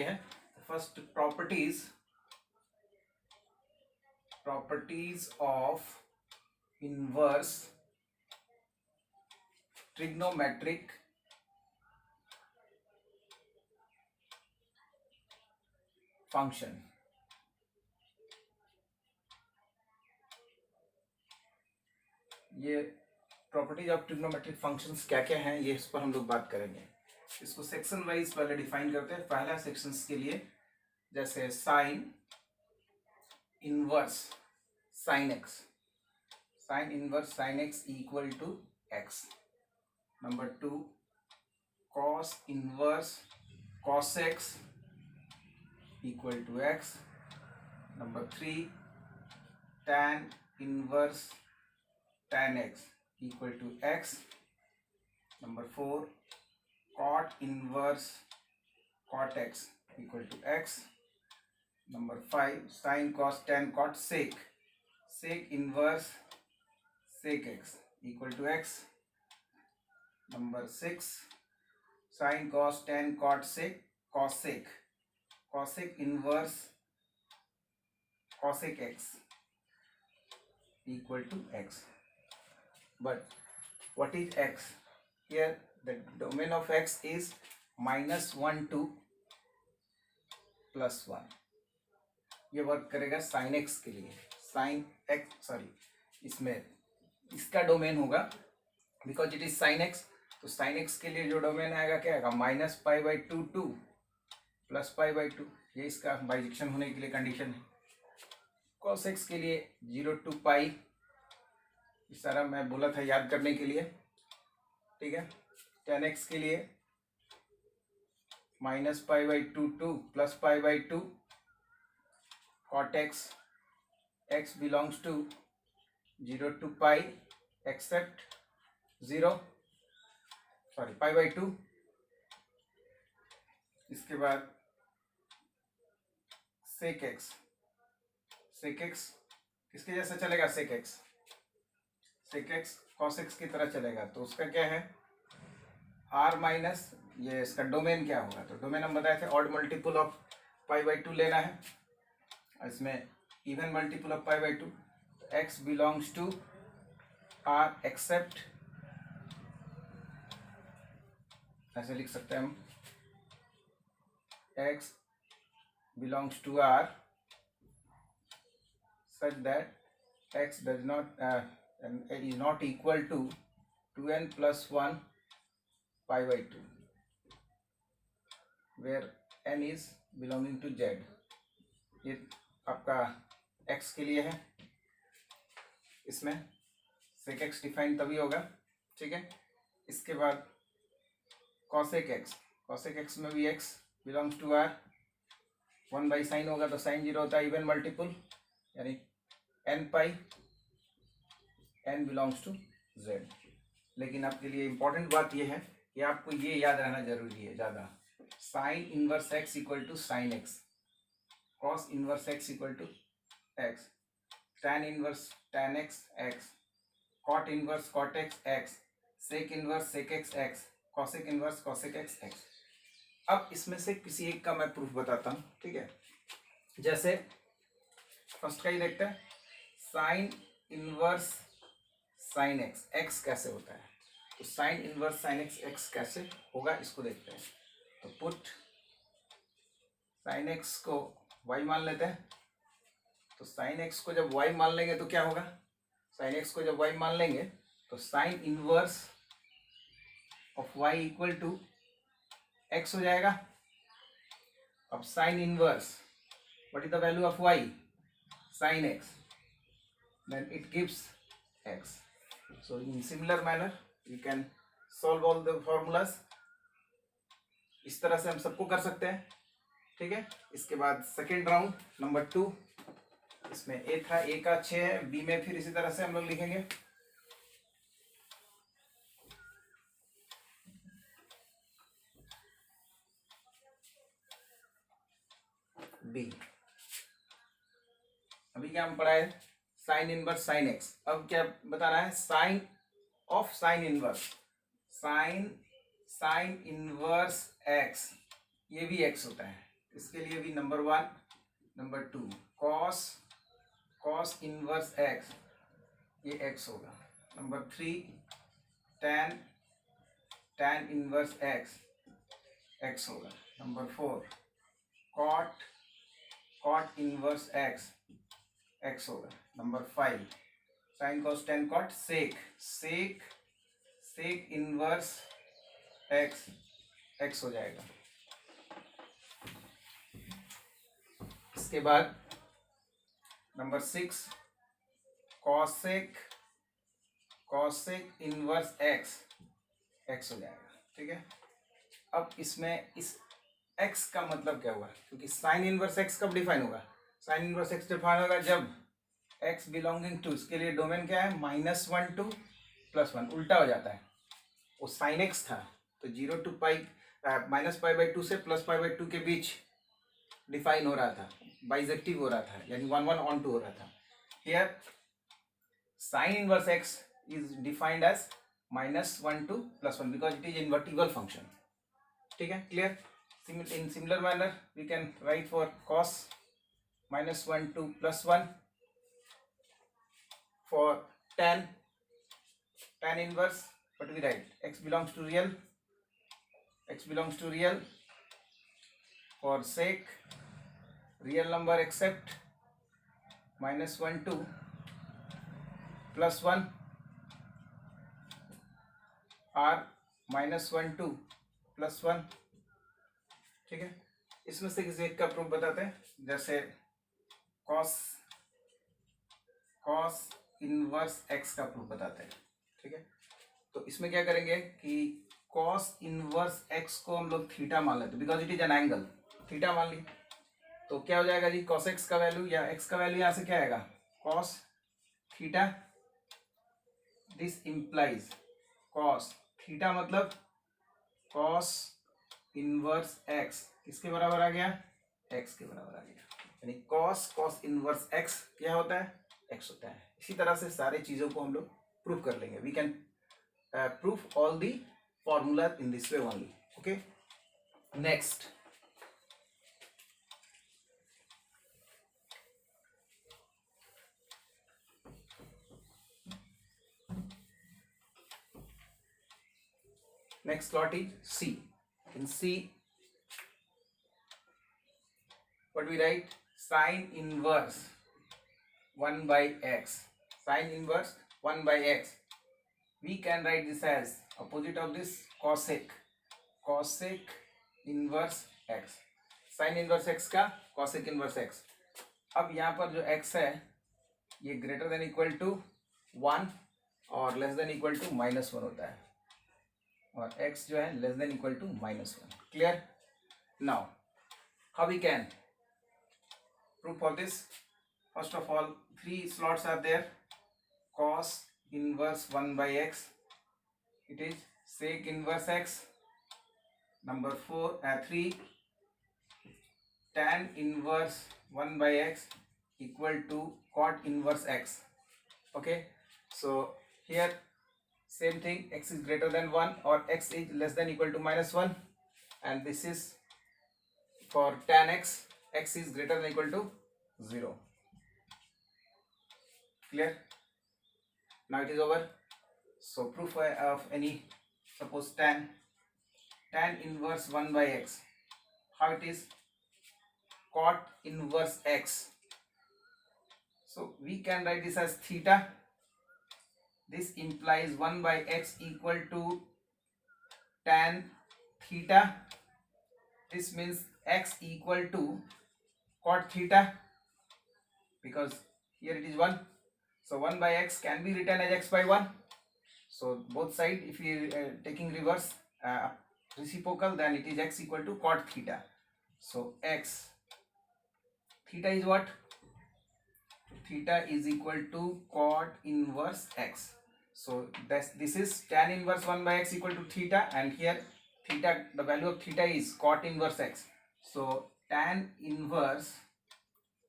है first properties of inverse trigonometric function. ये properties of trigonometric functions क्या क्या हैं, ये इस पर हम लोग बात करेंगे। इसको सेक्शन वाइज पहले डिफाइन करते हैं। पहला सेक्शंस के लिए जैसे sine inverse sine x, sine inverse sine x equal to x. Number 2 cos inverse cos x equal to x. Number 3 tan inverse tan x equal to x. Number 4 cot inverse cot x equal to x. Number 5 sin cos tan cot sec inverse sec x equal to x. Number 6 sin cos tan cot sec cosec inverse cosec x equal to x. But what is x? Here the domain of x is -1 to +1. ये work करेगा sine x के लिए। Sine x इसमें इसका domain होगा because it is sine x, तो sine x के लिए जो डोमेन आएगा क्या आएगा -π/2 टू +π/2। ये इसका बाइजेक्शन होने के लिए कंडीशन है। कॉस एक्स के लिए 0 to π, इस सारा मैं बोला था याद करने के लिए, ठीक है। tan x के लिए -π/2 to +π/2। cot x x belongs to 0 to π except π/2। इसके बाद sec x किसके जैसा चलेगा? sec x cos x की तरह चलेगा, तो उसका क्या है r माइनस, ये इसका डोमेन क्या होगा? तो डोमेन हम बताए थे ऑड मल्टीपल ऑफ π/2 लेना है, इसमें even multiple of π/2। x belongs to r except, ऐसे लिख सकते हैं हम, x belongs to r such that x does not is not equal to 2n plus 1 π/2 where n is belonging to z। ये आपका x के लिए है। इसमें sec x डिफाइन तभी होगा, ठीक है। इसके बाद cosec x में भी x belongs to r, 1/sin होगा तो sin 0 होता है, इवन मल्टीपल यानी n/, n belongs to z। लेकिन आपके लिए इंपॉर्टेंट बात यह है कि आपको ये याद रहना जरूरी है ज़्यादा। Sine inverse x equal to sine x, cos inverse x equal to x, tan inverse tan x x, cot inverse cot x x, sec inverse sec x x, cosec inverse cosec x x. अब इसमें से किसी एक का मैं proof बताता हूँ, ठीक है। जैसे फर्स्ट का ही देखते हैं, sign inverse sine x x कैसे होता है। तो sine inverse sine x x कैसे होगा इसको देखते हैं। तो पुट साइन एक्स को y मान लेते हैं। तो साइन एक्स को जब y मान लेंगे तो क्या होगा? साइन एक्स को जब y मान लेंगे तो sine inverse of y equal to x हो जाएगा। अब sine inverse, what is the value of y? sin x, then it gives x. So in similar manner you can solve all the formulas। इस तरह से हम सबको कर सकते हैं, ठीक है। इसके बाद सेकेंड राउंड नंबर 2, इसमें a था, a का 6 है, b में फिर इसी तरह से हम लोग लिखेंगे। b अभी क्या हम पढ़ा है? Sine inverse sine x. अब क्या बताना है? Sine of sine inverse, sine inverse x, ये भी एक्स होता है, इसके लिए भी number 1, number 2 cos inverse x, ये एक्स होगा। नंबर 3 tan इनवर्स एक्स होगा। नंबर 4 कॉट इनवर्स एक्स होगा। Number 5 sine cos tan cot sec inverse x हो जाएगा। इसके बाद नंबर 6 कॉसेक इनवर्स एक्स हो जाएगा। ठीक है, अब इसमें इस x का मतलब क्या हुआ, क्योंकि साइन इनवर्स x कब डिफाइन होगा, साइन इनवर्स x डिफाइन होगा जब x बिलोंगिंग टू, इसके लिए डोमेन क्या है, -1 to +1, उल्टा हो जाता है। वो साइन x था तो 0 to पाई -π/2 से +π/2 के बीच डिफाइन हो रहा था, बाइजेक्टिव हो रहा था, यानी 1 on 2 हो रहा था। Here sine inverse x is defined as -1 to +1 because it is invertible function. ठीक है, clear. In similar manner we can write for cos -1 to +1, for tan inverse what we write, x belongs to real, for sec real number except -1 to +1 r -1 to +1। ठीक है, इसमें से किसी एक का proof बताते हैं, जैसे cos इनवर्स x का प्रूफ बताते हैं। ठीक है, तो इसमें क्या करेंगे कि cos इनवर्स x को हम लोग थीटा मान लेते, because it is an angle, theta मान ली तो क्या हो जाएगा जी, cos x का वैल्यू या x का वैल्यू यहां से क्या आएगा, cos theta. This implies cos theta मतलब cos इनवर्स x किसके बराबर आ गया, x के बराबर आ गया, यानी cos इनवर्स x क्या होता है, x होता है। इसी तरह से सारे चीजों को हम लोग प्रूफ कर लेंगे। We can proof all the formula in this way only. Okay, next plot is C. In C, what we write, sin inverse 1 by x. Sin inverse 1 by x. We can write this as opposite of this, cosec inverse x. Sin inverse x का cosec inverse x। अब यहाँ पर जो x है ये greater than equal to 1 और less than equal to -1 होता है, और x जो है less than equal to -1। Clear. Now how we can prove for this, first of all 3 slots are there, cos inverse 1 by x, it is sec inverse x, number 3 tan inverse 1 by x equal to cot inverse x. Okay, so here same thing, x is greater than 1 or x is less than equal to -1, and this is for tan x, x is greater than equal to 0. Clear? Now it is over. So proof of any, suppose tan inverse 1 by x, how it is, cot inverse x. So we can write this as theta. This implies 1 by x equal to tan theta. This means x equal to cot theta, because here it is 1. So 1 by x can be written as x by 1. So both sides, if we taking reverse reciprocal, then it is x equal to cot theta. So x theta is what? Theta is equal to cot inverse x. So this is tan inverse 1 by x equal to theta, and here theta, the value of theta is cot inverse x. So tan inverse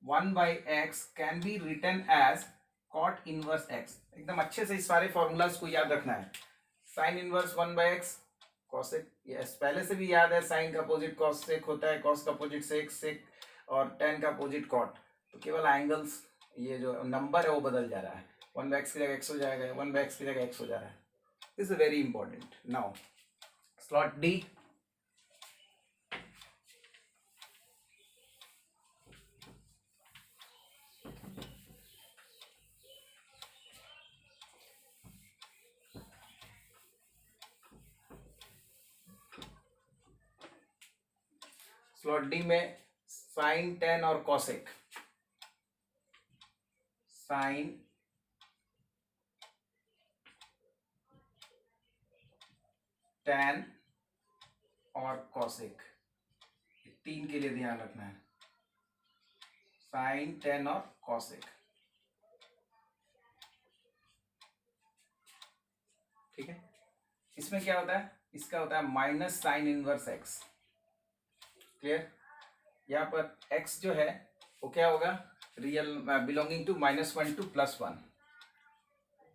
1 by x can be written as cot inverse x. एकदम अच्छे से इस सारे formulas को याद रखना है। sin inverse 1 by x, cosec, yes पहले से भी याद है, साइन का अपोजिट कॉसेक होता है, कॉस का अपोजिट सेक, सेक और टेन का अपोजिट कॉट। तो केवल एंगल्स, ये जो नंबर है वो बदल जा रहा है, 1/x की जगह x हो जाएगा, 1/x की जगह x हो जा रहा है। This is very important. Now slot D, slot D में साइन, टेन और कॉसेक, साइन, टेन और कॉसेक, तीन के लिए ध्यान रखना है, साइन, टेन और कॉसेक। ठीक है, इसमें क्या होता है, इसका होता है minus sine inverse x. Clear, यहाँ पर x जो है वो क्या होगा, real belonging to -1 to +1,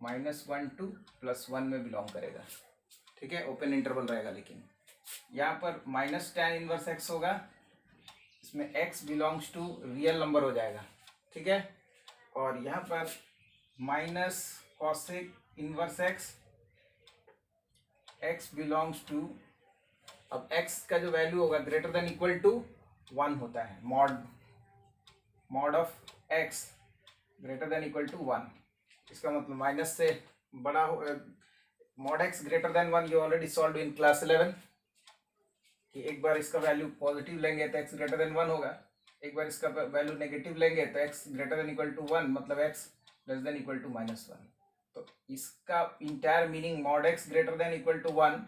-1 to +1 में बिलोंग करेगा। ठीक है, ओपन इंटरवल रहेगा। लेकिन यहाँ पर माइनस tan इनवर्स x होगा, इसमें x belongs to real number हो जाएगा। ठीक है, और यहाँ पर minus cosec inverse x belongs to, अब x का जो वैल्यू होगा ग्रेटर देन इक्वल टू 1 होता है, mod of x greater than equal to 1। इसका मतलब माइनस से बड़ा हो, mod x greater than 1 you already solve in class 11 कि एक बार इसका वैल्यू पॉजिटिव लेंगे तो x ग्रेटर देन 1 होगा, एक बार इसका वैल्यू नेगेटिव लेंगे तो x greater than equal to 1, मतलब x less than equal to -1। तो इसका entire meaning mod x greater than equal to 1,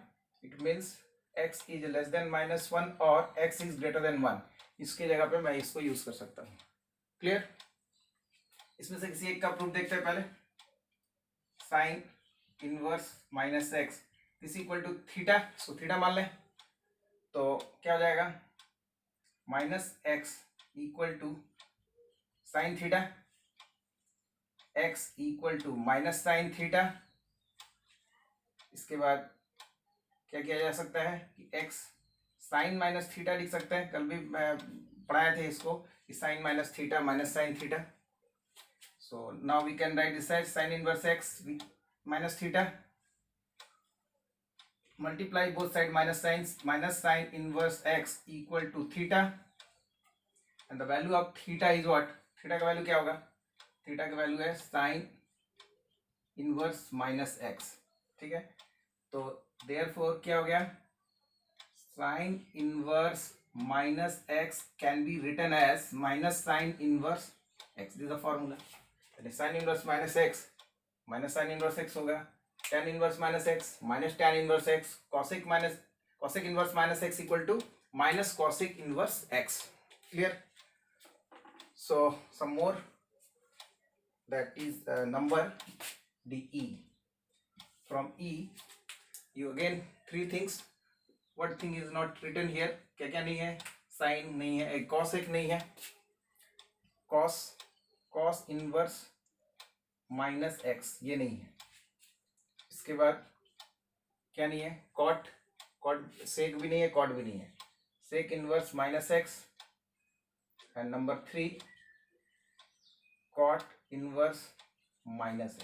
it means x is less than -1 और x इज ग्रेटर देन 1। इसकी जगह पे मैं इसको यूज कर सकता हूँ। क्लियर, इसमें से किसी एक का प्रूफ देखते हैं पहले। Sine inverse -x is equal to theta, so theta मान लें तो क्या हो जाएगा, -x equal to sine theta, x equal to minus sine theta. इसके बाद क्या किया जा सकता है कि x साइन माइनस थीटा लिख सकते हैं, कल भी पढ़ाए थे इसको कि sine minus theta minus sine theta. So now we can write this side sine inverse x minus theta, multiply both side minus sine inverse x equal to theta, and the value of theta is what, theta का value क्या होगा, theta का value है sine inverse -x। ठीक है, तो therefore क्या हो गया, sine inverse -x can be written as minus sine inverse x, this the formula. Sine inverse -x minus sine inverse x होगा, tan inverse -x minus tan inverse x, cosec inverse -x equal to minus cosec inverse x। Clear, so some more, that is number DE. From E you again three things. What thing is not written here, क्या क्या नहीं है, sign नहीं है, cosec नहीं है, cos inverse -x ये नहीं है। इसके बाद क्या नहीं है, cot सेक भी नहीं है, cot भी नहीं है, sec inverse -x, and number 3 cot inverse -x।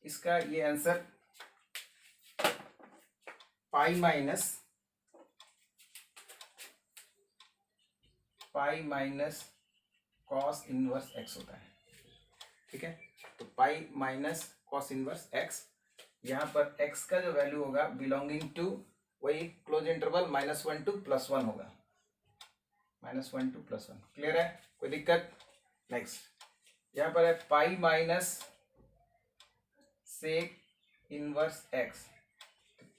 इसका ये answer pi minus cos inverse x होता है। ठीक है, तो pi minus cos inverse x, यहाँ पर x का जो वैल्यू होगा बिलोंगिंग टू वही क्लोज इंटरवल -1 to +1 होगा, -1 to +1। क्लियर है, कोई दिक्कत? नेक्स्ट यहाँ पर है pi minus sec inverse x,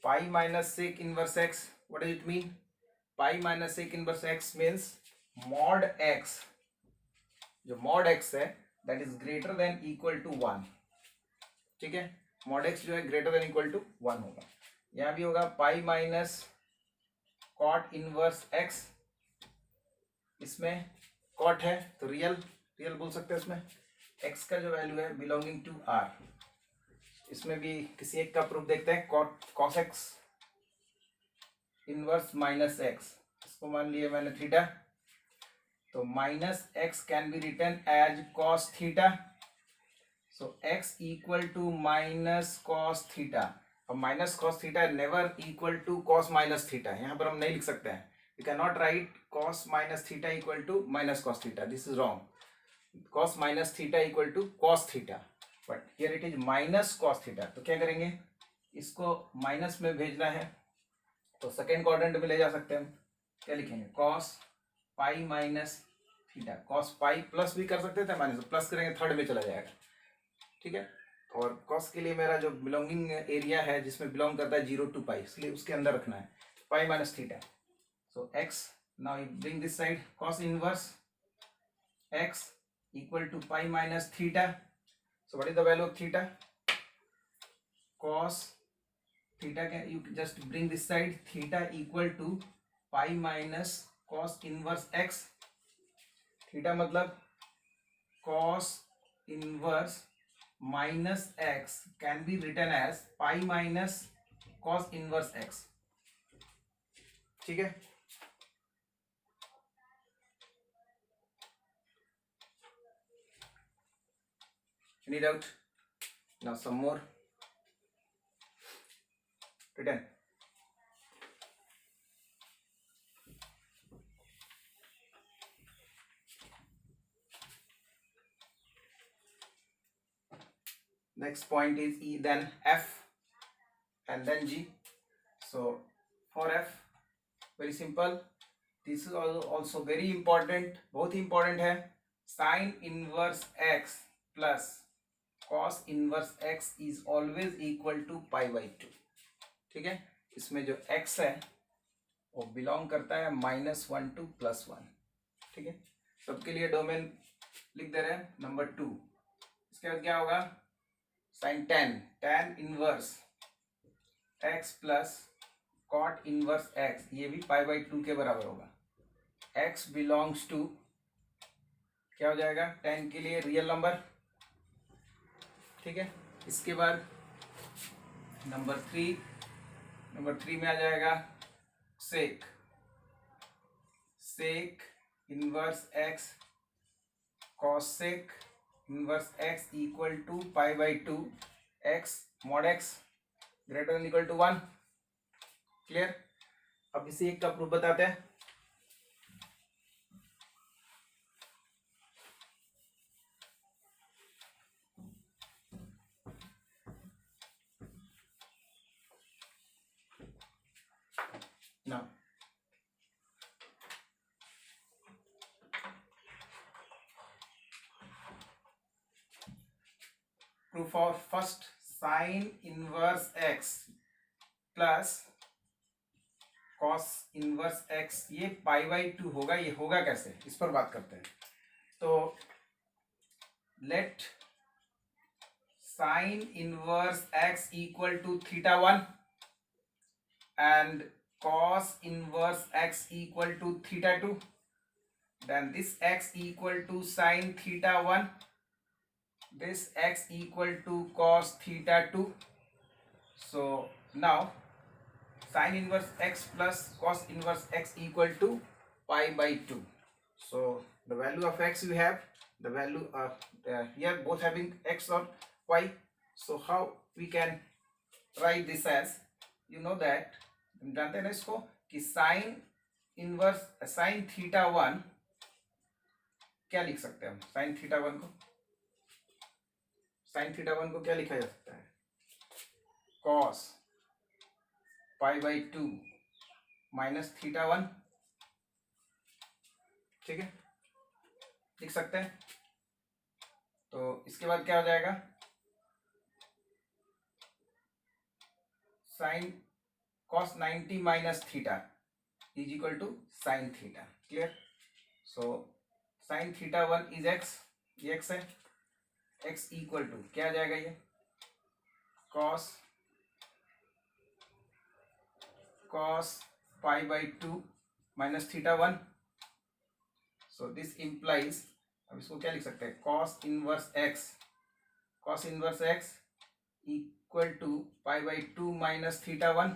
pi minus sec inverse x, what does it mean, pi minus sec inverse x means mod x, जो मॉड x है that is greater than equal to 1। ठीक है, mod x जो है greater than equal to 1 होगा। यहाँ भी होगा pi minus cot inverse x, इसमें कॉट है तो रियल बोल सकते हैं, इसमें x का जो वैल्यू है बिलोंगिंग टू r। इसमें भी किसी एक का प्रूफ देखते हैं, cos x inverse minus X, इसको मान लिया मैंने थीटा, तो minus X can be written as cos theta, so X equal to minus cos theta. अब minus cos theta never equal to cos minus theta, यहाँ पर हम नहीं लिख सकते हैं, you can not write cos minus theta equal to minus cos theta, this is wrong, cos minus theta equal to cos theta, but here it is minus cos theta. तो क्या करेंगे, इसको माइनस में भेजना है तो सेकेंड क्वाड्रेंट में ले जा सकते हैं हम, क्या लिखेंगे cos pi minus theta, cos pi plus भी कर सकते थे, माइनस प्लस करेंगे थर्ड में चला जाएगा, ठीक है। और cos के लिए मेरा जो बिलोंगिंग एरिया है जिसमें बिलोंग करता है 0 to पाई, इसलिए उसके अंदर रखना है pi minus theta. So x, now you bring this side, cos inverse x equal to pi minus theta. So what is the value of theta? Cos theta, can you just bring this side, theta equal to pi minus cos inverse x. Theta मतलब cos inverse minus x can be written as pi minus cos inverse x, ठीक है। Any doubt? Now some more written. Next point is E, then F, and then G. So for F, very simple. This is also very important, बहुत ही important है। Sin inverse x plus cos inverse x is always equal to pi by 2, ठीक है। इसमें जो x है वो belong करता है -1 to +1, ठीक है। सबके लिए डोमेन लिख दे रहे हैं। नंबर 2, इसके बाद क्या होगा, sine tan inverse x plus cot inverse x, ये भी पाई बाई 2 के बराबर होगा। x बिलोंग्स टू, क्या हो जाएगा, tan के लिए रियल नंबर, ठीक है। इसके बाद नंबर 3 में आ जाएगा sec inverse x cosec inverse x equal to pi by 2, x mod x greater than equal to 1, clear. अब इसी एक का प्रूफ बताते हैं। Now proof of first, sin inverse x plus cos inverse x, ये पाई बाई 2 होगा, ये होगा कैसे, इस पर बात करते हैं। तो late sin inverse x equal to θ1 and cos inverse x equal to θ2, then this x equal to sin θ1, this x equal to cos θ2. So now sin inverse x plus cos inverse x equal to pi by 2. So the value of x we have, the value of here both having x or y. So how we can write this as, you know that, हम जानते हैं ना इसको कि sin inverse sin θ1 क्या लिख सकते हैं हम, sin θ1 को क्या लिखा जा सकता है, cos पाई बाई 2 माइनस θ1, ठीक है, लिख सकते हैं। तो इसके बाद क्या हो जाएगा, sine cos 90 minus theta is equal to sine theta, clear. So sine θ1 is x, ये x है, x इक्वल टू क्या आ जाएगा, ये cos pi by 2 minus θ1। So this implies, अब इसको क्या लिख सकते हैं, cos inverse x equal to pi by 2 minus θ1,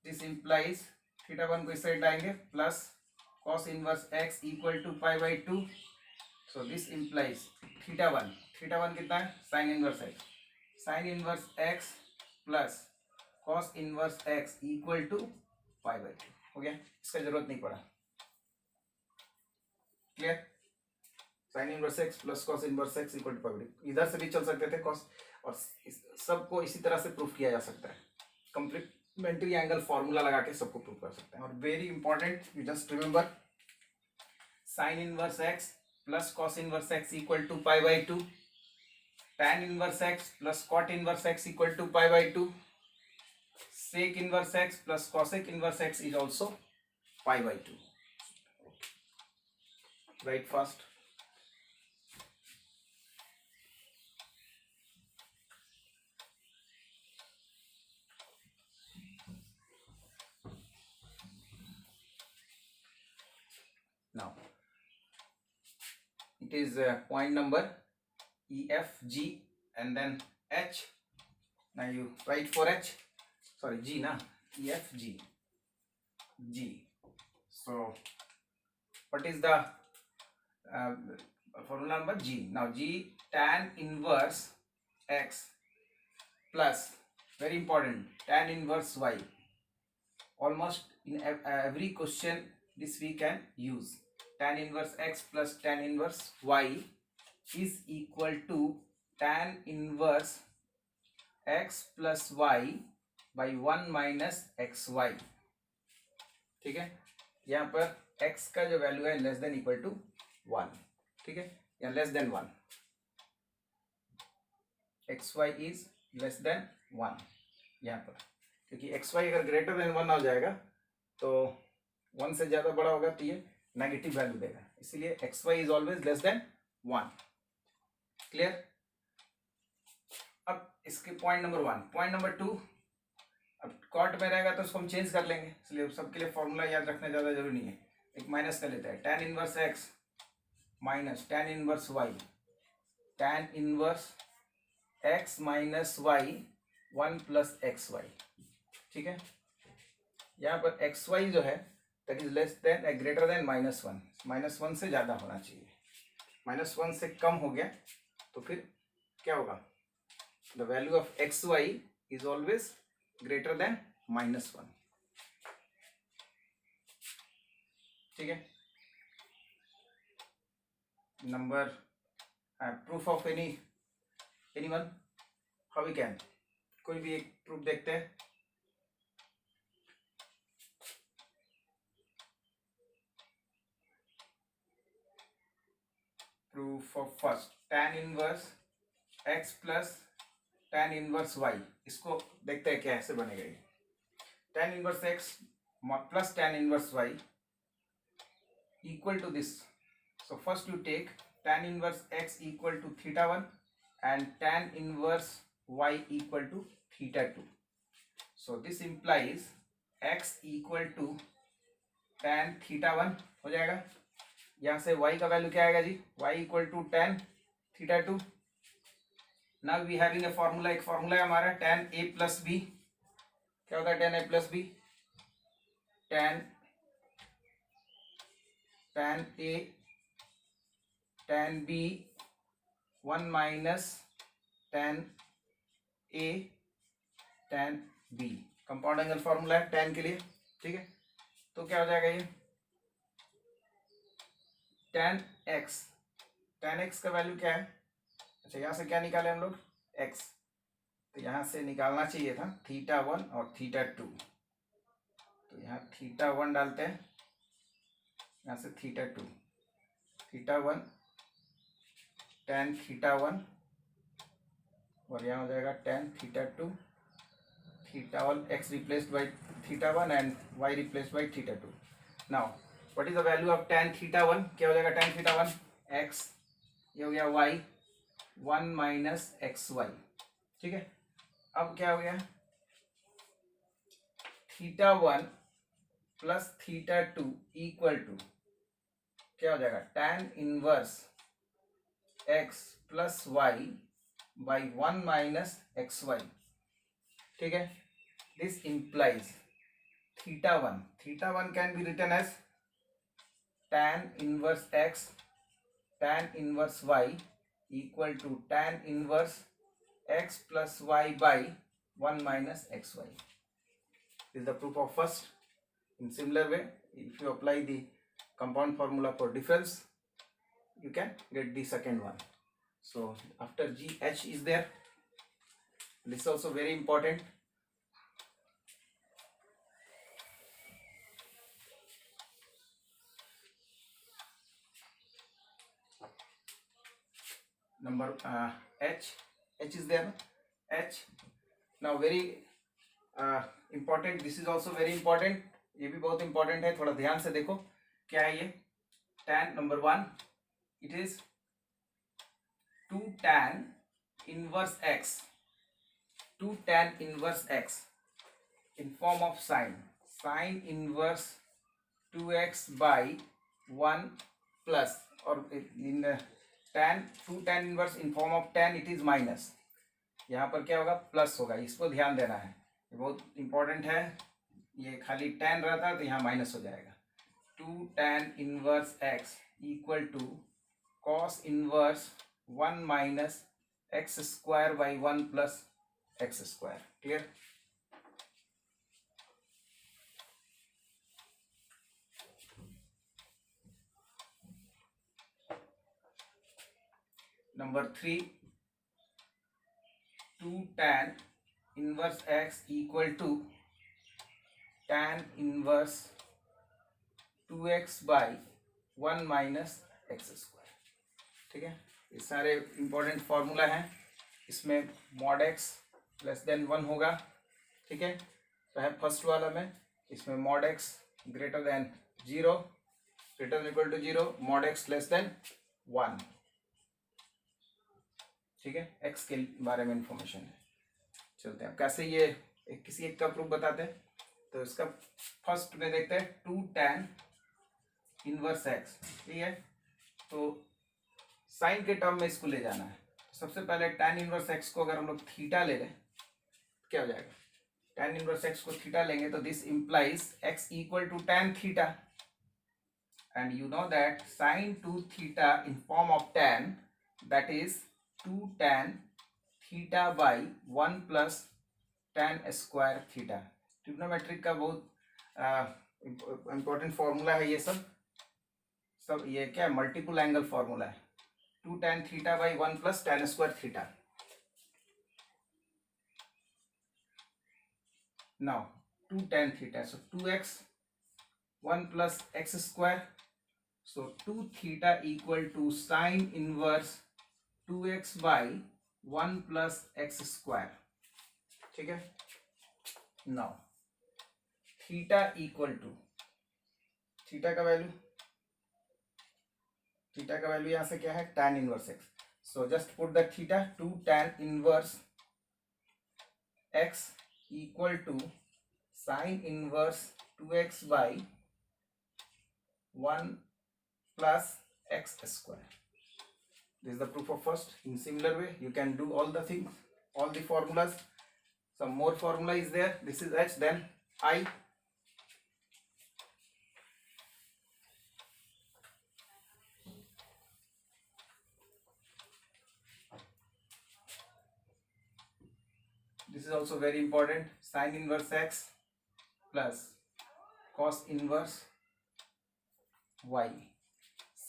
this implies theta one को इस साइड लाएंगे plus cos inverse x equal to pi by two. So this implies theta one कितना है sine inverse x. Sine inverse x plus cos inverse x equal to pi by two. हो गया, इसका जरूरत नहीं पड़ा. Clear. Sine inverse x plus cos inverse x equal to pi by two. इधर से भी चल सकते थे कॉस, और सबको इसी तरह से प्रूफ किया जा सकता है. कंप्लीमेंट्री एंगल फॉर्मूला लगा के सबको प्रूफ कर सकते हैं. और very important, you just remember sine inverse x plus cos inverse x equal to pi by two. tan inverse x plus cot inverse x equal to pi by two. sec inverse x plus cosec inverse x is also pi by 2. Write fast. Now it is point number E, F, G and then H. Now you write for H. Sorry, G na. E, F, G. G. So what is the formula number G? Now G tan inverse x plus, very important, tan inverse y. Almost in every question this we can use. Tan inverse x plus tan inverse y is equal to tan inverse x plus y by 1 minus x y. ठीक है, यहाँ पर x का जो value है less than equal to 1. ठीक है, या less than 1. X y is less than 1 यहाँ पर, क्योंकि एक्स वाई अगर ग्रेटर देन 1 हो जाएगा तो 1 से ज़्यादा बड़ा होगा तो ये नेगेटिव वैल्यू देगा. इसीलिए x y is always less than 1. Clear. अब इसके पॉइंट नंबर 1. पॉइंट नंबर 2, अब कॉट में रहेगा तो उसको हम चेंज कर लेंगे, इसलिए सबके लिए फॉर्मूला याद रखना ज़्यादा जरूरी नहीं है. एक माइनस कर लेता है. tan inverse x minus tan inverse y. tan inverse x minus y 1 plus x y. ठीक है, यहाँ पर एक्स वाई जो है that is less than greater than -1. -1 से ज़्यादा होना चाहिए. -1 से कम हो गया तो फिर क्या होगा, the value of x y is always greater than -1. ठीक है. Number proof of anyone, how we can, कोई भी एक प्रूफ देखते हैं. Proof of first, tan inverse x plus tan inverse y. इसको देखते हैं कैसे बनेगा ये. tan inverse x plus tan inverse y equal to this. So first you take tan inverse x equal to θ1 and tan inverse y equal to θ2. So this implies x equal to tan θ1 हो जाएगा. यहाँ से y का value क्या आएगा जी, y equal to tan θ2. Now we having a formula, एक formula है हमारा tan a प्लस बी. क्या होता है tan a plus b, tan a tan b 1 माइनस tan a tan b. Compound angle formula है tan के लिए. ठीक है, तो क्या हो जाएगा ये tan x का वैल्यू क्या है. अच्छा, यहाँ से क्या निकाले हम लोग, x. तो यहाँ से निकालना चाहिए था θ1 और θ2. तो यहाँ θ1 डालते हैं, यहाँ से θ2. θ1 tan θ1 और यहाँ हो जाएगा tan θ2. θ1 x replaced by θ1 and y replaced by θ2. Now what is the value of tan θ1, क्या हो जाएगा tan θ1 x, ये हो गया y 1 माइनस एक्स वाई. ठीक है, अब क्या हो गया θ1 प्लस θ2 इक्वल टू क्या हो जाएगा tan inverse x plus y by 1 minus x y. ठीक है, this implies theta 1 can be written as tan inverse x tan inverse y equal to tan inverse x plus y by 1 minus xy. This is the proof of first. In similar way, if you apply the compound formula for difference, you can get the second one. So after GH is there, this is also very important. Number H is there. H now very important. This is also very important. ये भी बहुत important है, थोड़ा ध्यान से देखो क्या है ये. tan number 1, it is 2 tan inverse x, 2 tan inverse x in form of sin inverse 2x by 1 plus, और in tan 2 tan inverse in form of tan it is minus. यहाँ पर क्या होगा, प्लस होगा. इसको ध्यान देना है, ये बहुत इंपॉर्टेंट है. ये खाली tan रहता तो यहाँ माइनस हो जाएगा. 2 tan inverse x equal to cos inverse 1 minus x square by 1 plus x square. Clear? Number 3, 2 tan inverse x equal to tan inverse 2x by 1 minus x square. ठीक है, ये सारे इंपॉर्टेंट फॉर्मूला हैं. इसमें mod x less than 1 होगा. ठीक है, तो है फर्स्ट वाला में. इसमें mod x greater than 0, greater than equal to 0, mod x less than 1. ठीक है, x के बारे में इंफॉर्मेशन है. चलते हैं कैसे ये किसी एक का प्रूफ बताते हैं. तो इसका फर्स्ट में देखते हैं 2 tan इनवर्स x. ठीक है, तो साइन के टर्म में इसको ले जाना है. सबसे पहले tan इनवर्स x को अगर हम लोग थीटा ले लें क्या हो जाएगा. tan इनवर्स x को थीटा लेंगे तो this implies x equal to tan theta, and you know that sine 2 theta in form of tan that is 2 tan theta by 1 plus tan square theta. Trigonometric का बहुत important formula है ये सब ये क्या है, मल्टीपल एंगल फॉर्मूला है. 2 tan theta by 1 plus tan square theta. Now 2 tan theta, so 2x 1 plus x square, so 2 theta equal to sine inverse 2x by 1 plus x square. ठीक है, now theta equal to, theta का value यहाँ से क्या है, tan inverse x. So just put the theta. 2 tan inverse x equal to sine inverse 2x by 1 plus x square. This is the proof of first. In similar way, you can do all the things, all the formulas. Some more formula is there. This is h, then I. This is also very important. Sin inverse x plus cos inverse y.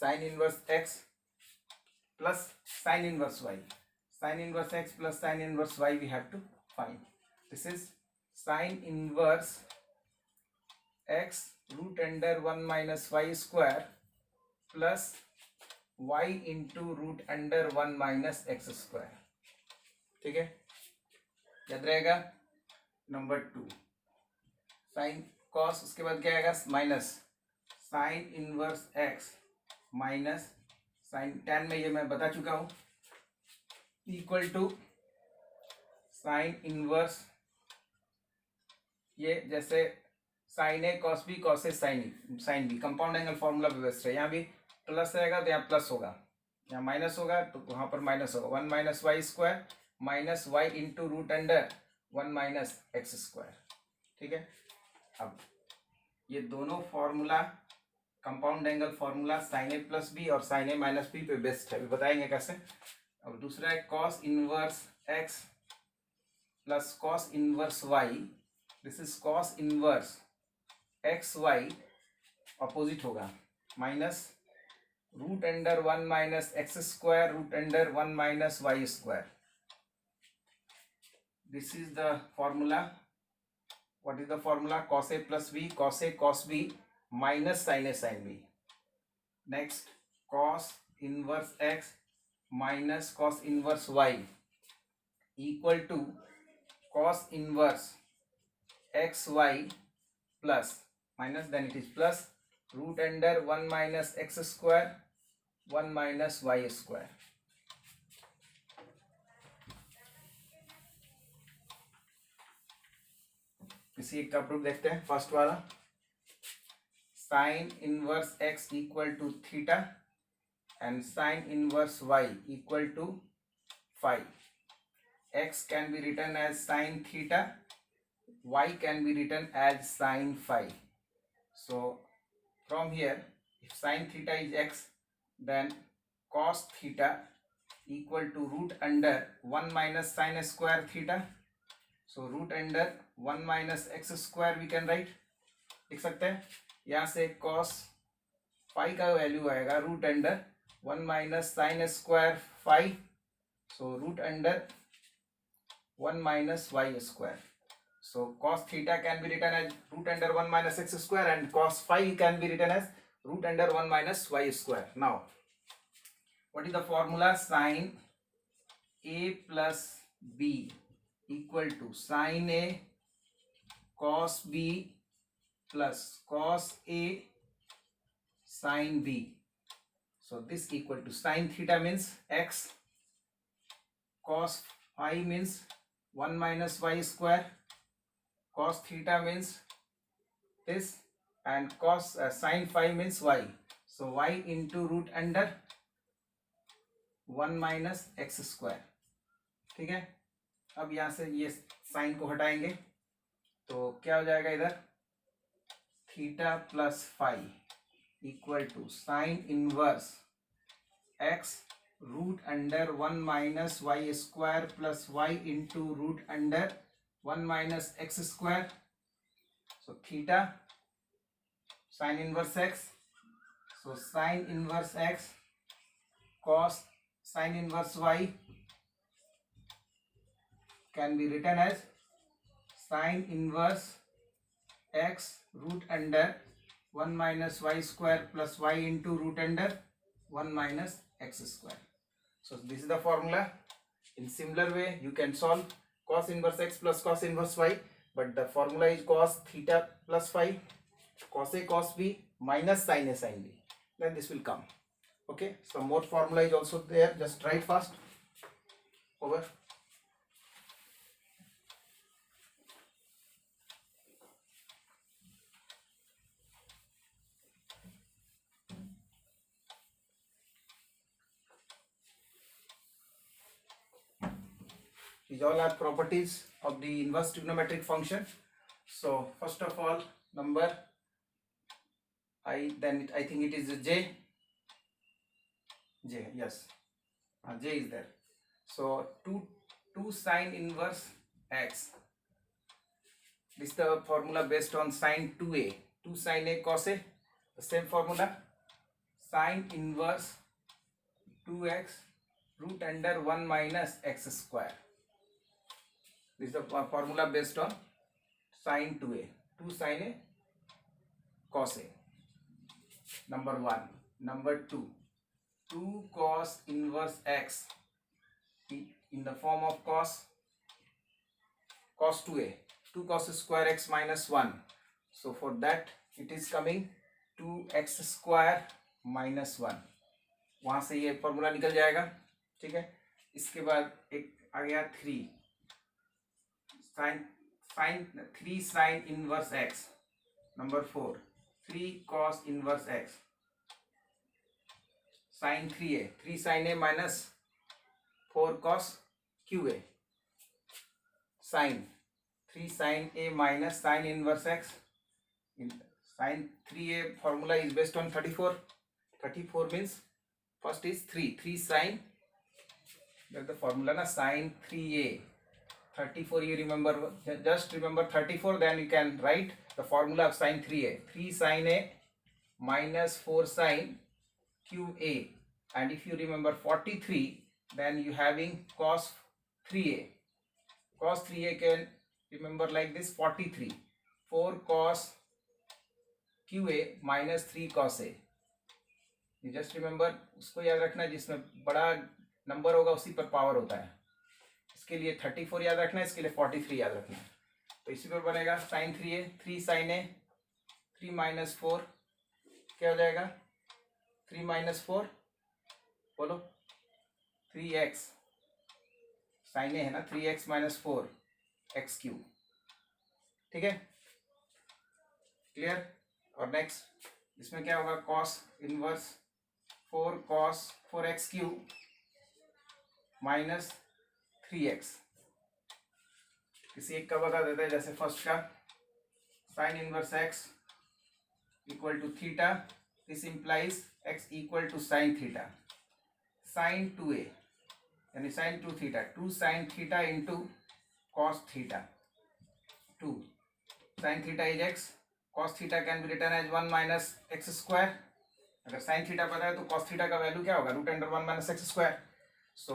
Sin inverse x plus sin inverse y. Sin inverse x plus sin inverse y we have to find. This is sin inverse x root under 1 minus y square plus y into root under 1 minus x square. ठीक है, याद रहेगा. Number 2 sine cos, उसके बाद क्या आएगा, minus sine inverse x minus sine tan में ये मैं बता चुका हूं, इक्वल टू साइन इनवर्स, ये जैसे sine A cos B cos A sine B, compound angle formula भी बेस्ट है. यहाँ भी प्लस रहेगा तो यहाँ प्लस होगा, यहाँ माइनस होगा तो वहाँ पर माइनस होगा. 1 minus y square minus y into root under 1 minus x square. ठीक है, अब ये दोनों formula compound angle formula sine A plus B और साइन ए माइनस बी पे बेस्ड है, अभी बताएंगे कैसे। अब दूसरा है cos inverse x plus cos inverse y, this is cos inverse x y, opposite होगा minus root under 1 minus x square root under 1 minus y square, this is the formula. What is the formula? cos a plus b, cos a cos b minus sin a sin b. Next, cos inverse x minus cos inverse y equal to cos inverse xy plus minus, then it is plus root under 1 minus x square 1 minus y square. किसी एक का proof देखते हैं। First वाला sine inverse x equal to theta and sine inverse y equal to phi. x can be written as sine theta, y can be written as sin phi. So from here, if sin theta is x, then cos theta equal to root under 1 minus sin square theta. So root under 1 minus x square we can write, लिख सकते हैं। यहाँ से cos phi का value आएगा root under 1 minus sine square phi, so root under 1 minus y square. So cos theta can be written as root under 1 minus x square and cos phi can be written as root under 1 minus y square. Now, what is the formula? Sin a plus b equal to sin a cos b plus cos a sin b. So this equal to sin theta means x, cos phi means 1 minus y square, cos theta means this, and cos sin phi means y. So y into root under 1 minus x square. ठीक है, अब यहां से ये sign को हटाएंगे तो क्या हो जाएगा, इधर theta plus phi equal to sine inverse x root under 1 minus y square plus y into root under 1 minus x square. So theta sin inverse x, so sin inverse x cos sin inverse y can be written as sin inverse x root under 1 minus y square plus y into root under 1 minus x square. So this is the formula. In similar way you can solve cos inverse x plus cos inverse y, but the formula is cos theta plus phi, cos a cos b minus sin a sin b. Then this will come. Okay, some more formula is also there, just write fast. Over. These all are properties of the inverse trigonometric function. So first of all, number I think it is j, yes, j is there. So 2 sin inverse x, this is the formula based on sin 2a, 2 sin a cos a, the same formula, sin inverse 2x root under 1 minus x square. This is the formula based on sin 2a, 2 sin a cos a. Number 1. Number 2, 2 cos inverse x in the form of cos 2a, 2 cos square x minus 1. So for that it is coming 2x square minus 1. वहां से ये formula निकल जाएगा, ठीक है। इसके बाद एक आ गया 3 sin inverse x. Number 4, 3 cos inverse x sin 3a, 3 sin a minus 4 cos qa, sin 3 sin a minus sin inverse x Sin 3a formula is based on 34. 34 means first is 3 sin, that's the formula na, sin 3a. 34 you remember, just remember 34, then you can write the formula of sin 3a. 3 sin a minus 4 sin qa, and if you remember 43, then you having cos 3a. Cos 3a can remember like this, 43, 4 cos qa minus 3 cos a. you just remember, उसको याद रखना, जिसमें बड़ा number होगा उसी पर power होता है. इसके लिए 34 याद रखना है, इसके लिए 43 याद रखना है. तो इसी पर बनेगा sin 3a, 3 sin a, 3 minus 4 क्या हो जाएगा, 3 minus 4 बोलो 3x, sin a है ना, 3x minus 4 x क्यूब. ठीक है, क्लियर. और नेक्स्ट इसमें क्या होगा, cos inverse 4 cos 4x cube minus 3x. किसी एक का बता देते हैं, जैसे फर्स्ट का sin inverse x equal to theta, this implies x equal to sin theta. sin 2a यानी sin 2 theta, 2 sin theta into cos theta. 2 sin theta is x, cos theta can be written as 1 minus x square. अगर sin theta पता है तो cos theta का value क्या होगा, root under 1 minus x square. So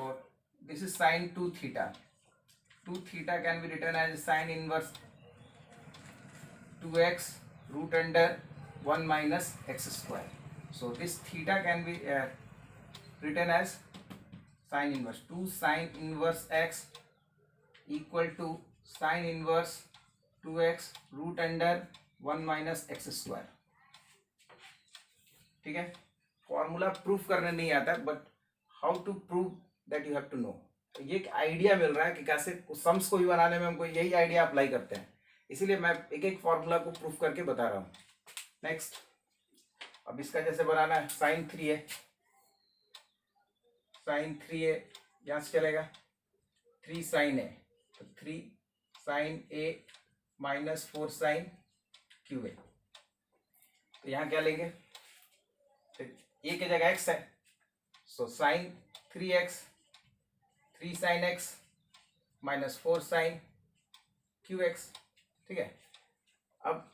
this is sin 2 theta. 2 theta can be written as sin inverse 2x root under 1 minus x square. So this theta can be written as sin inverse 2 sin inverse x equal to sin inverse 2x root under 1 minus x square. ठीक है, formula proof करने नहीं आता, but how to prove that you have to know. तो ये एक idea मिल रहा है कि कैसे सम्स को भी बनाने में हमको यही आइडिया अप्लाई करते हैं, इसीलिए मैं एक एक फॉर्मूला को प्रूफ करके बता रहा हूँ. नेक्स्ट, अब इसका जैसे बनाना है, sin 3a, sin 3a यहाँ से चलेगा 3 sin a, तो 3 sin a minus 4 sin qa. तो यहाँ क्या लेंगे, तो a की जगह x है, सो sin 3x 3 sin x minus 4 sin qx. ठीक है, अब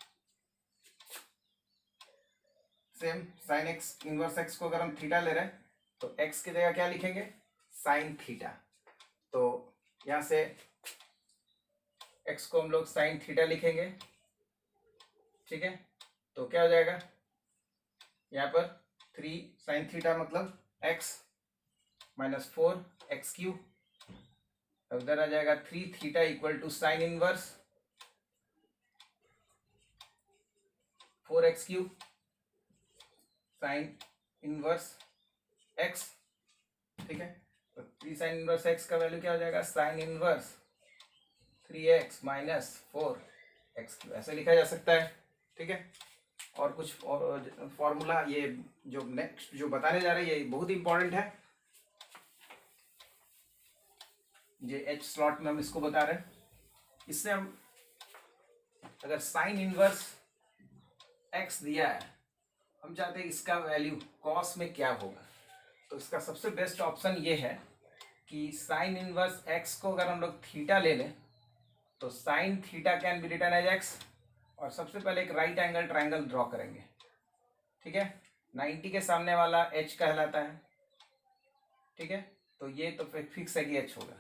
same sin x inverse x को अगर हम थीटा ले रहे हैं तो x की जगह क्या लिखेंगे, sin थीटा. तो यहां से x को हम लोग sin थीटा लिखेंगे. ठीक है, तो क्या हो जाएगा, यहाँ पर 3 sin थीटा मतलब x माइनस 4 एक्स क्यूब. उधर आ जाएगा 3 theta equal to sine inverse 4 x cube sine inverse x. ठीक है, तो 3 साइन इनवर्स एक्स का वैल्यू क्या हो जाएगा, sine inverse 3x minus 4 x cube. ऐसे लिखा जा सकता है. ठीक है, और कुछ और फॉर्मूला, ये जो नेक्स्ट जो बताने जा रहे हैं ये बहुत इंपॉर्टेंट है. ये एच स्लॉट में हम इसको बता रहे हैं. इससे हम अगर साइन इनवर्स एक्स दिया है, हम चाहते हैं इसका वैल्यू कॉस में क्या होगा, तो इसका सबसे बेस्ट ऑप्शन ये है कि साइन इनवर्स एक्स को अगर हम लोग थीटा ले लें तो sine theta can be written as x. और सबसे पहले एक राइट एंगल ट्राइंगल ड्रॉ करेंगे. ठीक है, 90 के सामने वाला एच कहलाता है. ठीक है, तो ये तो फिक्स है कि एच होगा.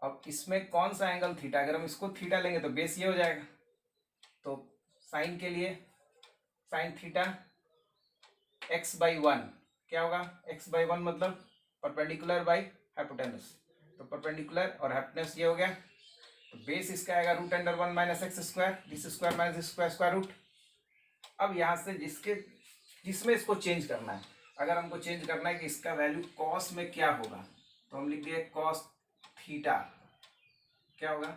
अब इसमें कौन सा एंगल थीटा, अगर हम इसको थीटा लेंगे तो बेस ये हो जाएगा. तो साइन के लिए साइन थीटा x बाई 1 क्या होगा, x बाई 1 मतलब परपेंडिकुलर बाई हाइपोटेनस. तो परपेंडिकुलर और हाइपोटेनस ये हो गया. तो बेस इसका आएगा root under 1 minus x square, this square minus this square square root. अब यहाँ से जिसमें इसको चेंज करना है, अगर हमको चेंज करना है कि इसका वैल्यू कॉस में क्या होगा, तो हम लिख दिए कॉस थीटा क्या होगा,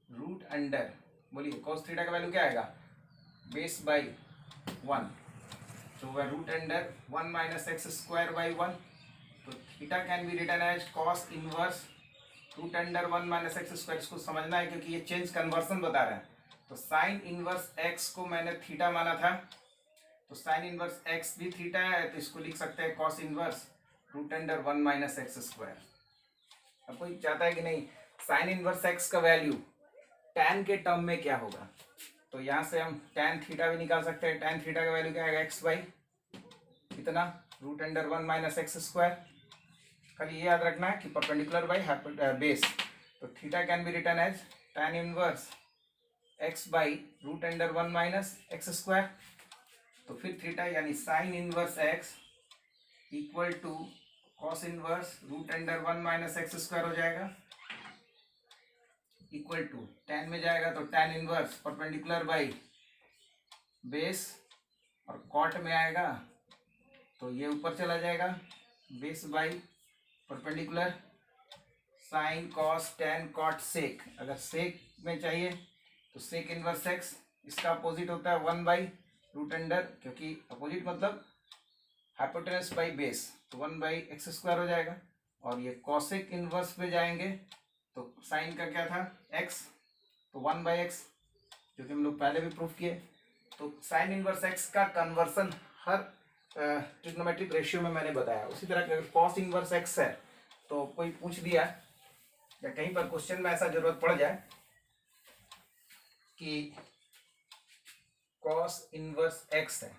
रूट अंडर, बोलिए कॉस थीटा का वैल्यू क्या आएगा, बेस बाई 1, तो होगा root under 1 minus x square by 1. तो theta can be written as cos inverse root under 1 minus x square. इसको समझना है क्योंकि ये चेंज कन्वर्सन बता रहा है. तो साइन इनवर्स एक्स को मैंने थीटा माना था. तो साइन इनवर्स एक्स भी थीटा है, तो इसको लिख सकते हैं cos inverse root under 1 minus x square. अब कोई चाहता है कि नहीं साइन इनवर्स एक्स का वैल्यू टैन के टर्म में क्या होगा, तो यहाँ से हम टैन थीटा भी निकाल सकते हैं। टैन थीटा का वैल्यू क्या आएगा, एक्स बाई कितना root under 1 minus x square. खाली ये याद रखना है कि परपेंडिकुलर बाई बेस, तो theta can be written as tan inverse x by root under 1 minus x square. तो फिर थीटा यानी sine inverse x equal to cos inverse root under 1 minus x square हो जाएगा, इक्वल टू टैन में जाएगा तो tan inverse perpendicular by base, और cot में आएगा तो ये ऊपर चला जाएगा base by perpendicular sine cos tan cot sec. अगर सेक में चाहिए तो सेक इनवर्स एक्स, इसका अपोजिट होता है 1 बाई रूट अंडर, क्योंकि अपोजिट मतलब हाइपोटेनस बाई बेस, तो 1 बाई एक्स स्क्वायर हो जाएगा। और ये कॉसेक इनवर्स पे जाएंगे तो साइन का क्या था एक्स, तो 1 बाई एक्स, जो कि हम लोग पहले भी प्रूफ किए। तो साइन इनवर्स एक्स का कन्वर्सन हर ट्रिग्नोमेट्रिक रेशियो में मैंने बताया। उसी तरह अगर कॉस इनवर्स एक्स है तो कोई पूछ दिया या कहीं पर क्वेश्चन में ऐसा जरूरत पड़ जाए कि कॉस इनवर्स एक्स है,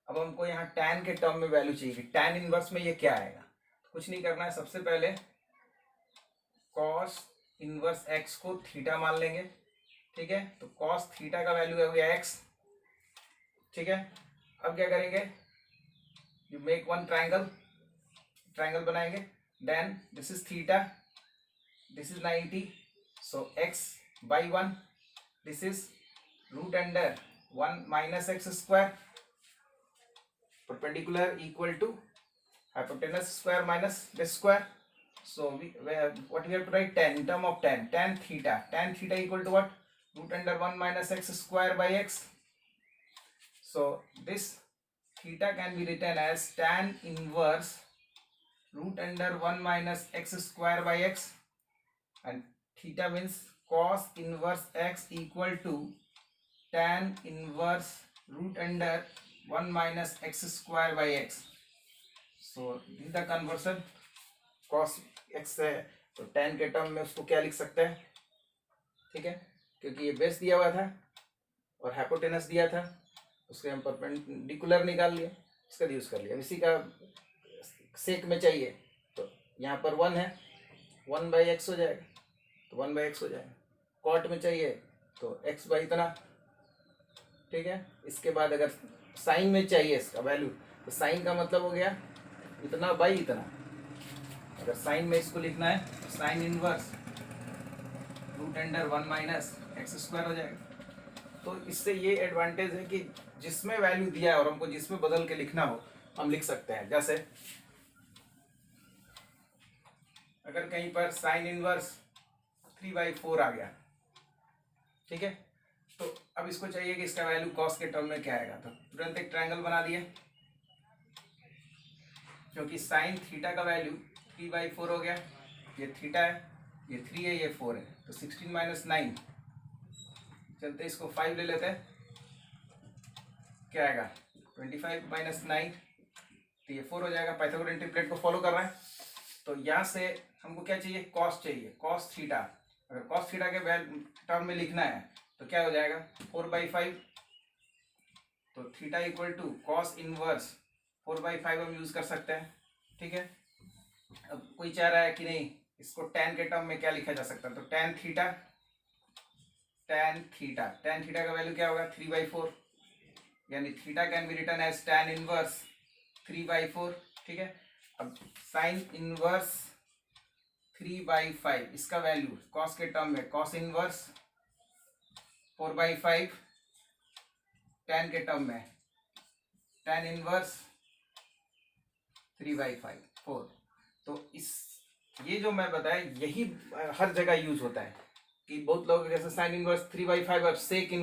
अब हमको यहाँ टैन के टर्म में वैल्यू चाहिए कि टैन इनवर्स में ये क्या आएगा। कुछ नहीं करना है, सबसे पहले कॉस इनवर्स एक्स को थीटा मान लेंगे, ठीक है। तो कॉस थीटा का वैल्यू हो गया एक्स, ठीक है। अब क्या करेंगे, यू मेक वन ट्राइंगल बनाएंगे, then this is theta, this is 90, so x by 1, this is root under 1 minus x square, perpendicular equal to hypotenuse square minus this square. So what we have to write, tan in term of tan theta equal to what, root under 1 minus x square by x. So this theta can be written as tan inverse root under 1 minus x square by x, and theta means cos inverse x equal to tan inverse root under 1 minus x square by x. So this is the conversion, cos x है तो tan के term में उसको क्या लिख सकते हैं, ठीक है, क्योंकि ये बेस दिया हुआ था और हाइपोटेनस दिया था, उसके हम परपेंडिकुलर निकाल लिया, उसका यूज कर लिया। इसी का सेक में चाहिए तो यहाँ पर 1 है, 1 बाई एक्स हो जाएगा, तो 1 बाई एक्स हो जाएगा। कॉट में चाहिए तो x बाई इतना, ठीक है। इसके बाद अगर साइन में चाहिए इसका वैल्यू, तो साइन का मतलब हो गया इतना बाई इतना। अगर साइन में इसको लिखना है तो sine inverse root under 1 minus x square हो जाएगा। तो इससे ये एडवांटेज है कि जिसमें वैल्यू दिया है और हमको जिसमें बदल के लिखना हो हम लिख सकते हैं। जैसे अगर कहीं पर साइन इनवर्स 3/4 आ गया, ठीक है, तो अब इसको चाहिए कि इसका वैल्यू कॉस के टर्म में क्या आएगा, तो तुरंत एक ट्रायंगल बना दिए, क्योंकि साइन थीटा का वैल्यू 3/4 हो गया, ये थीटा है, ये 3 है, ये 4 है, तो 16 माइनस 9, चलते इसको 5 ले लेते हैं, क्या आएगा 25 माइनस 9, तो ये 4 हो जाएगा। पाइथागोरन ट्रिपलेट को फॉलो कर रहा है। तो यहाँ से हमको क्या चाहिए, कॉस चाहिए, कॉस थीटा। अगर कॉस थीटा के टर्म में लिखना है तो क्या हो जाएगा 4/5, तो theta equal to cos inverse 4/5 हम यूज कर सकते हैं, ठीक है। अब कोई चाह रहा है कि नहीं इसको टैन के टर्म में क्या लिखा जा सकता है, तो टैन थीटा का वैल्यू क्या होगा 3/4, यानी theta can be written as tan inverse 3/4, ठीक है। अब साइन इनवर्स 3/5 इसका वैल्यू कॉस के टर्म में कॉस इनवर्स 4/5, टैन के टर्म में टैन इनवर्स 3/5 4। तो इस ये जो मैं बताया यही हर जगह यूज होता है कि बहुत लोग जैसे साइन इनवर्स 3/5, अब सेक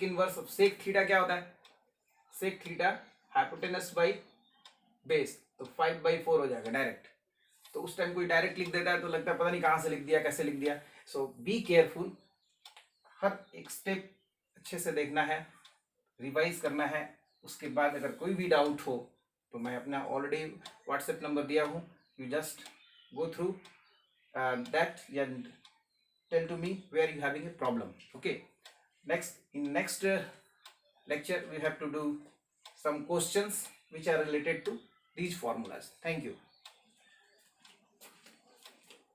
इनवर्स, अब सेक थीटा क्या होता है, sec theta hypotenuse by base, तो 5/4 हो जाएगा डायरेक्ट। तो उस टाइम कोई डायरेक्ट लिख देता है तो लगता है पता नहीं कहाँ से लिख दिया, कैसे लिख दिया। सो बी केयरफुल, हर एक स्टेप अच्छे से देखना है, रिवाइज करना है, उसके बाद अगर कोई भी डाउट हो तो मैं अपना ऑलरेडी व्हाट्सएप नंबर दिया हूँ, you just go through that and tell to me where you having a problem. Okay, next lecture we have to do some questions which are related to these formulas. Thank you.